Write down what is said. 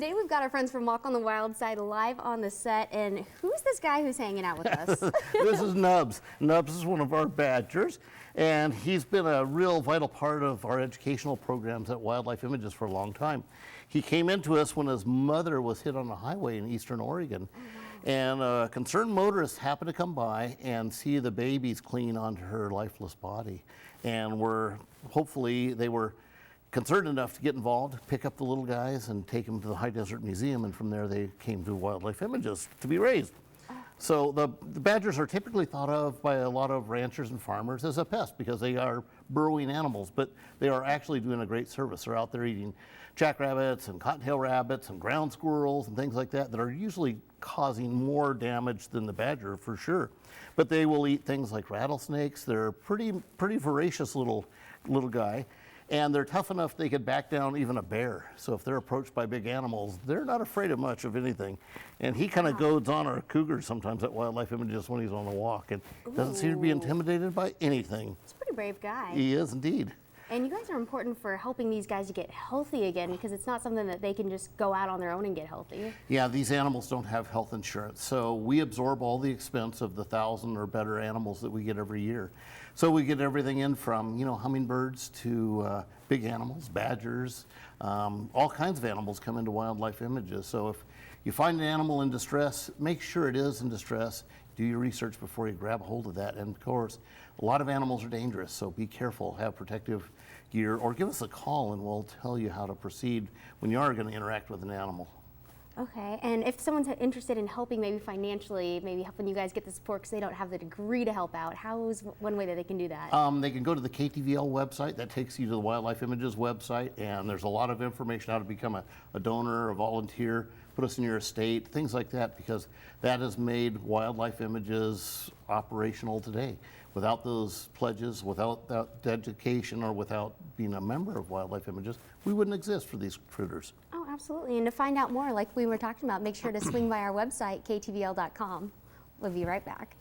Today we've got our friends from Walk on the Wild Side live on the set, and who's this guy who's hanging out with us? This is Nubs. Nubs is one of our badgers, and he's been a real vital part of our educational programs at Wildlife Images for a long time. He came into us when his mother was hit on a highway in eastern Oregon, and a concerned motorist happened to come by and see the babies clinging onto her lifeless body, and hopefully they were concerned enough to get involved, pick up the little guys and take them to the High Desert Museum, and from there they came to Wildlife Images to be raised. So the badgers are typically thought of by a lot of ranchers and farmers as a pest because they are burrowing animals, but they are actually doing a great service. They're out there eating jackrabbits and cottontail rabbits and ground squirrels and things like that that are usually causing more damage than the badger for sure. But they will eat things like rattlesnakes. They're a pretty voracious little guy. And they're tough enough they could back down even a bear. So if they're approached by big animals, they're not afraid of much of anything. And he kind of goads on our cougar sometimes at Wildlife Images when he's on a walk and doesn't seem to be intimidated by anything. He's a pretty brave guy. He is indeed. And you guys are important for helping these guys to get healthy again, because it's not something that they can just go out on their own and get healthy. Yeah, these animals don't have health insurance, so we absorb all the expense of the 1,000 or better animals that we get every year. So we get everything in from, hummingbirds to big animals, badgers, all kinds of animals come into Wildlife Images. So if you find an animal in distress, make sure it is in distress. Do your research before you grab a hold of that. And of course, a lot of animals are dangerous, so be careful, have protective gear, or give us a call and we'll tell you how to proceed when you are going to interact with an animal. Okay, and if someone's interested in helping maybe financially, maybe helping you guys get the support because they don't have the degree to help out, how's one way that they can do that? They can go to the KTVL website. That takes you to the Wildlife Images website, and there's a lot of information how to become a donor, a volunteer, put us in your estate, things like that, because that has made Wildlife Images operational today. Without those pledges, without that education, or without being a member of Wildlife Images, we wouldn't exist for these critters. Oh, absolutely. And to find out more, like we were talking about, make sure to swing by our website, ktvl.com. We'll be right back.